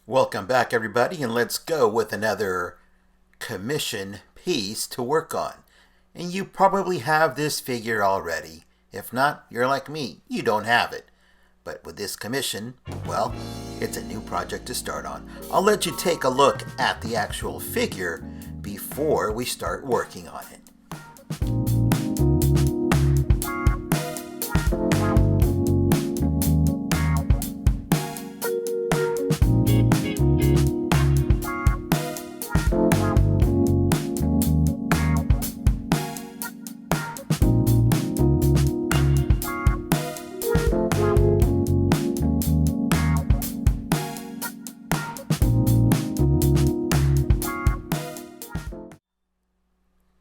Welcome back, everybody, and let's go with another commission piece to work on. And you probably have this figure already. If not, you're like me, you don't have it. But with this commission, well, it's a new project to start on. I'll let you take a look at the actual figure before we start working on it.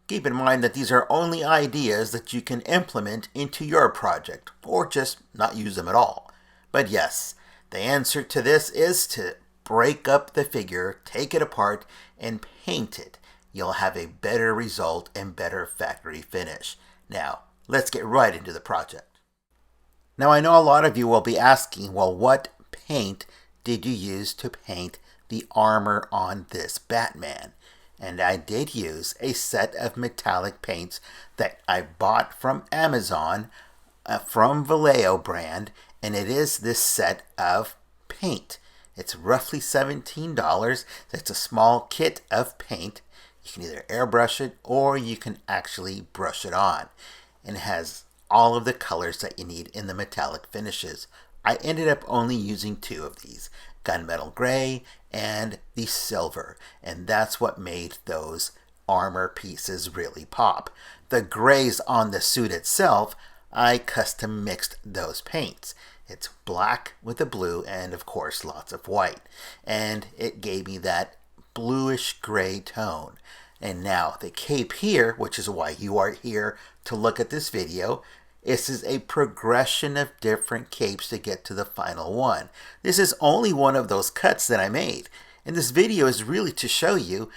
Keep in mind that these are only ideas that you can implement into your project, or just not use them at all. But yes, the answer to this is to break up the figure, take it apart, and paint it. You'll have a better result and better factory finish. Now, let's get right into the project. Now, I know a lot of you will be asking, well, what paint did you use to paint the armor on this Batman? And I did use a set of metallic paints that I bought from Amazon, from Vallejo brand, and it is this set of paint. It's roughly $17. It's a small kit of paint. You can either airbrush it or you can actually brush it on. And it has all of the colors that you need in the metallic finishes. I ended up only using two of these, gunmetal gray and the silver, and that's what made those armor pieces really pop. The grays on the suit itself, I custom mixed those paints. It's black with a blue and of course lots of white, and it gave me that bluish gray tone. And now the cape here, which is why you are here to look at this video, this is a progression of different capes to get to the final one. This is only one of those cuts that I made. And this video is really to show you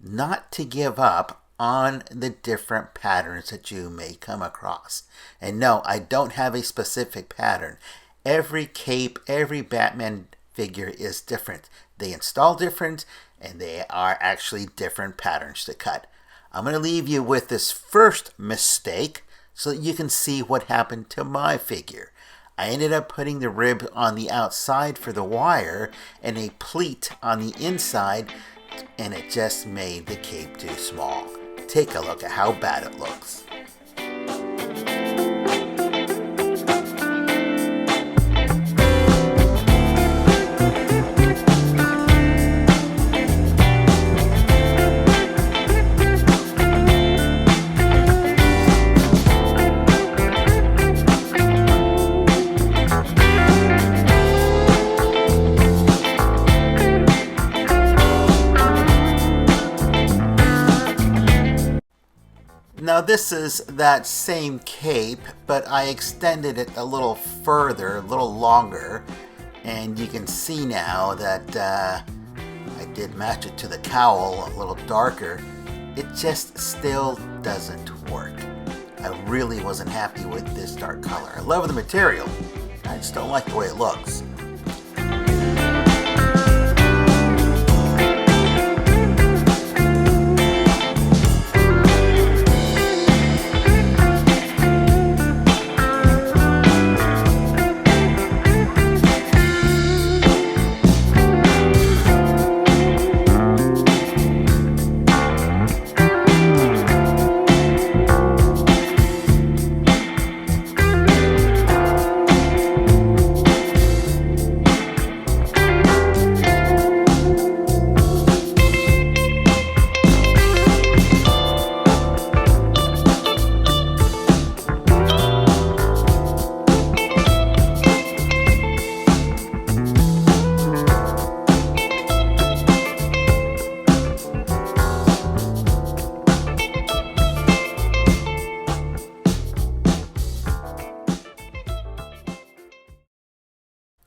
not to give up on the different patterns that you may come across. And no, I don't have a specific pattern. Every cape, every Batman figure is different. They install different, and they are actually different patterns to cut. I'm going to leave you with this first mistake, so that you can see what happened to my figure. I ended up putting the rib on the outside for the wire and a pleat on the inside, and it just made the cape too small. Take a look at how bad it looks. Now this is that same cape, but I extended it a little further, a little longer, and you can see now that I did match it to the cowl a little darker. It just still doesn't work. I really wasn't happy with this dark color. I love the material, I just don't like the way it looks.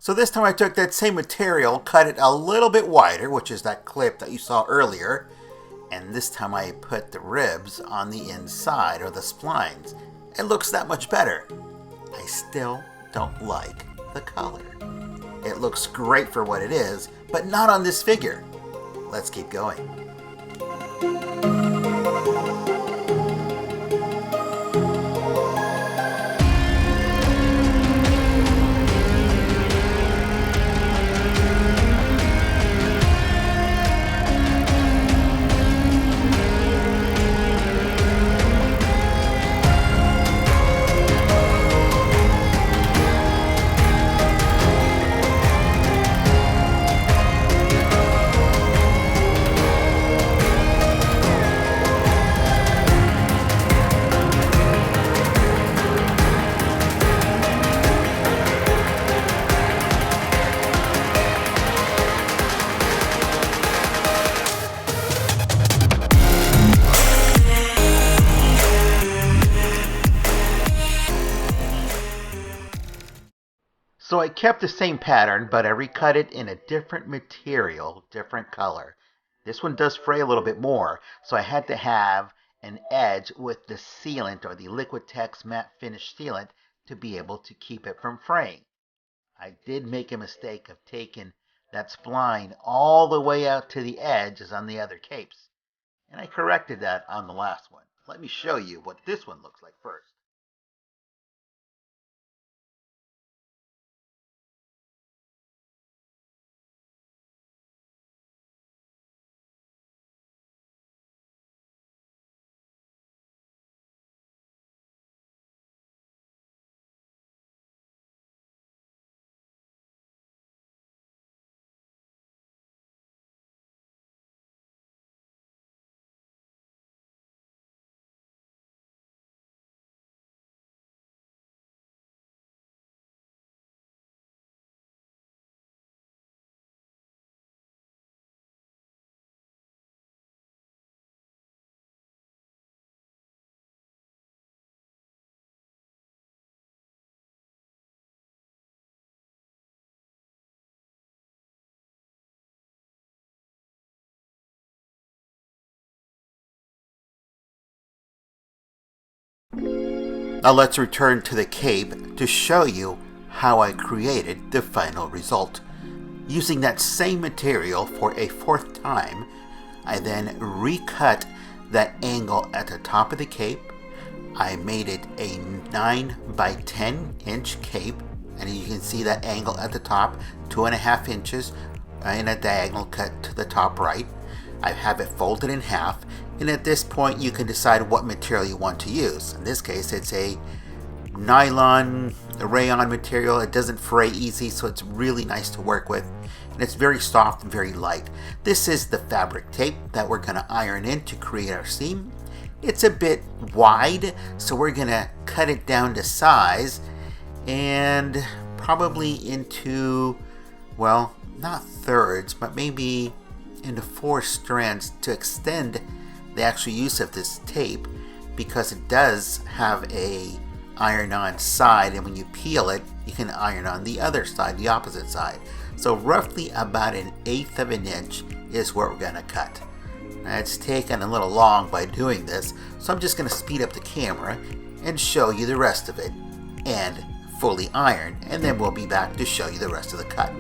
So this time I took that same material, cut it a little bit wider, which is that clip that you saw earlier, and this time I put the ribs on the inside, or the splines. It looks that much better. I still don't like the color. It looks great for what it is, but not on this figure. Let's keep going. So I kept the same pattern, but I recut it in a different material, different color. This one does fray a little bit more, so I had to have an edge with the sealant or the Liquitex matte finish sealant to be able to keep it from fraying. I did make a mistake of taking that spline all the way out to the edge as on the other capes, and I corrected that on the last one. Let me show you what this one looks like first. Now let's return to the cape to show you how I created the final result. Using that same material for a fourth time, I then recut that angle at the top of the cape. I made it a 9 by 10 inch cape, and you can see that angle at the top, 2.5 inches in a diagonal cut to the top right. I have it folded in half, and at this point you can decide what material you want to use. In this case it's a nylon rayon material. It doesn't fray easy, so it's really nice to work with, and it's very soft and very light. This is the fabric tape that we're going to iron in to create our seam. It's a bit wide, so we're going to cut it down to size and probably into, well, not thirds, but maybe into 4 strands to extend the actual use of this tape, because it does have a iron-on side, and when you peel it you can iron on the other side, the opposite side. So roughly about 1/8 of an inch is what we're going to cut. Now it's taken a little long by doing this, so I'm just going to speed up the camera and show you the rest of it and fully iron, and then we'll be back to show you the rest of the cut.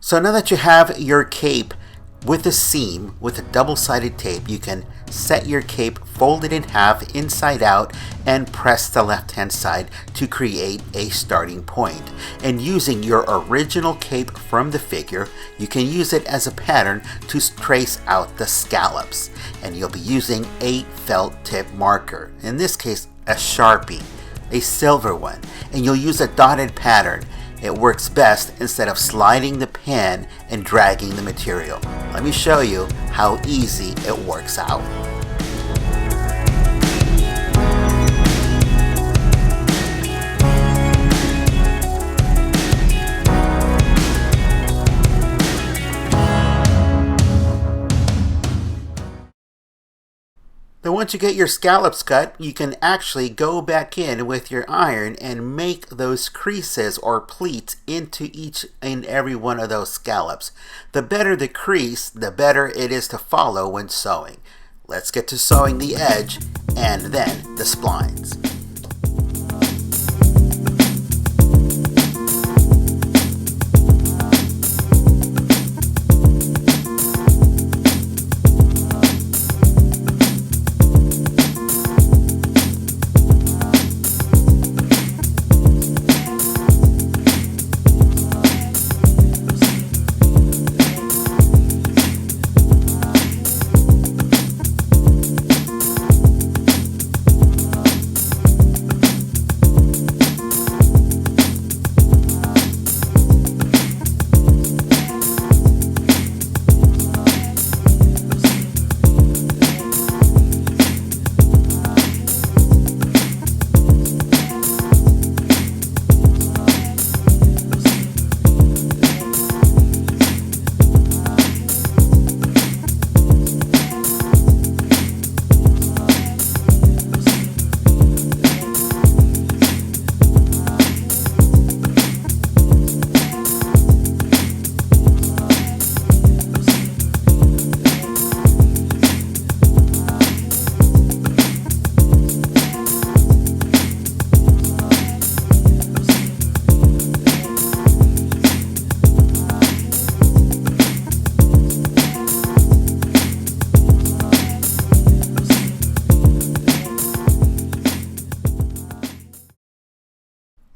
So now that you have your cape with a seam with a double-sided tape, you can set your cape folded in half inside out and press the left-hand side to create a starting point. And using your original cape from the figure, you can use it as a pattern to trace out the scallops. And you'll be using a felt tip marker, in this case a Sharpie, a silver one, and you'll use a dotted pattern. It works best instead of sliding the pen and dragging the material. Let me show you how easy it works out. once you get your scallops cut, you can actually go back in with your iron and make those creases or pleats into each and every one of those scallops. The better the crease, the better it is to follow when sewing. Let's get to sewing the edge and then the splines.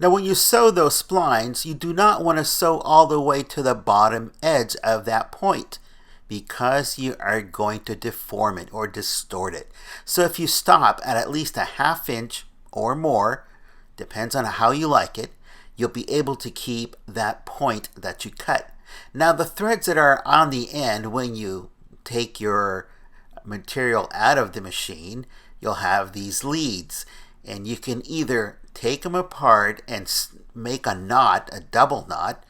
Now when you sew those splines, you do not want to sew all the way to the bottom edge of that point because you are going to deform it or distort it. So if you stop at least a ½ inch or more, depends on how you like it, you'll be able to keep that point that you cut. Now the threads that are on the end, when you take your material out of the machine, you'll have these leads, and you can either take them apart and make a knot, a double knot,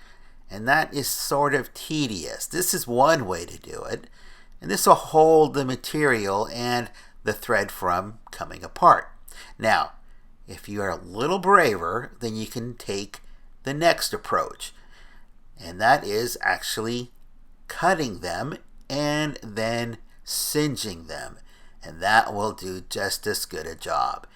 and that is sort of tedious. This is one way to do it, and this will hold the material and the thread from coming apart. Now, if you are a little braver, then you can take the next approach, and that is actually cutting them and then singeing them, and that will do just as good a job.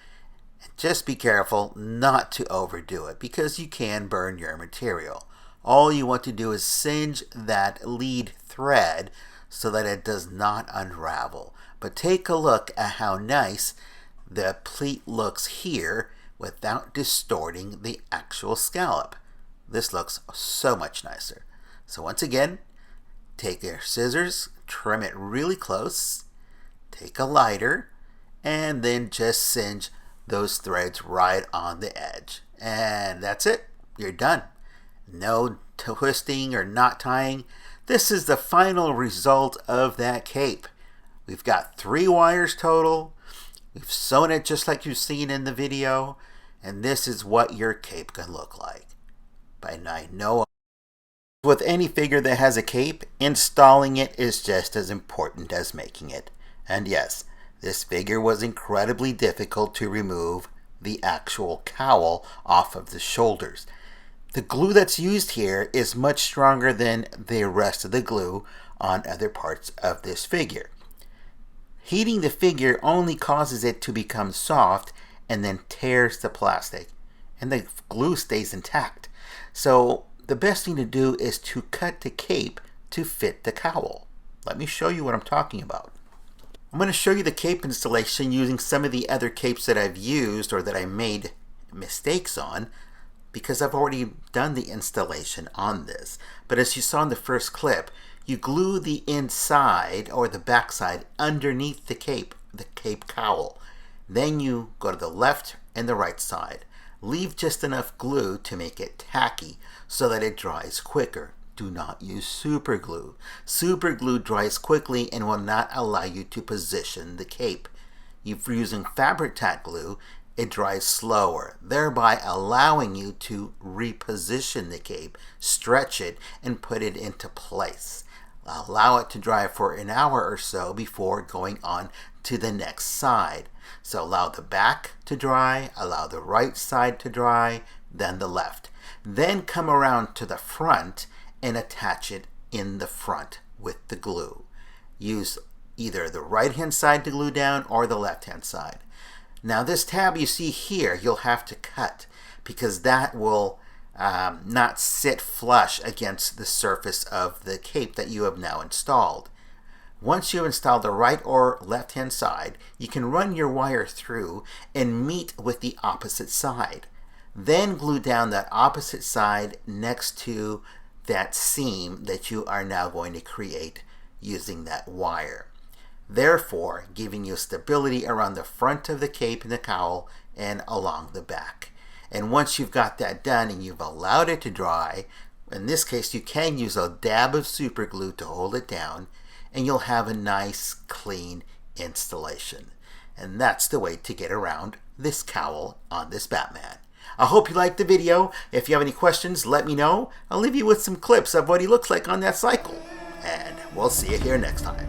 Just be careful not to overdo it because you can burn your material. All you want to do is singe that lead thread so that it does not unravel. But take a look at how nice the pleat looks here without distorting the actual scallop. This looks so much nicer. So once again, take your scissors, trim it really close, take a lighter, and then just singe those threads right on the edge. And that's it. You're done. No twisting or knot tying. This is the final result of that cape. We've got 3 wires total. We've sewn it just like you've seen in the video. And this is what your cape can look like. And I know with any figure that has a cape, installing it is just as important as making it. And yes, this figure was incredibly difficult to remove the actual cowl off of the shoulders. The glue that's used here is much stronger than the rest of the glue on other parts of this figure. Heating the figure only causes it to become soft and then tears the plastic, and the glue stays intact. So the best thing to do is to cut the cape to fit the cowl. Let me show you what I'm talking about. I'm going to show you the cape installation using some of the other capes that I've used or that I made mistakes on, because I've already done the installation on this. But as you saw in the first clip, you glue the inside or the backside underneath the cape cowl. Then you go to the left and the right side. Leave just enough glue to make it tacky so that it dries quicker. Do not use super glue. Super glue dries quickly and will not allow you to position the cape. If you're using fabric tack glue, it dries slower, thereby allowing you to reposition the cape, stretch it, and put it into place. allow it to dry for an hour or so before going on to the next side. So allow the back to dry, allow the right side to dry, then the left. Then come around to the front and attach it in the front with the glue. Use either the right hand side to glue down or the left hand side. Now this tab you see here, you'll have to cut because that will not sit flush against the surface of the cape that you have now installed. Once you install the right or left hand side, you can run your wire through and meet with the opposite side. Then glue down that opposite side next to that seam that you are now going to create using that wire, therefore giving you stability around the front of the cape and the cowl and along the back. And once you've got that done and you've allowed it to dry, in this case you can use a dab of super glue to hold it down, and you'll have a nice clean installation. And that's the way to get around this cowl on this Batman. I hope you liked the video. If you have any questions, let me know. I'll leave you with some clips of what he looks like on that cycle. And we'll see you here next time.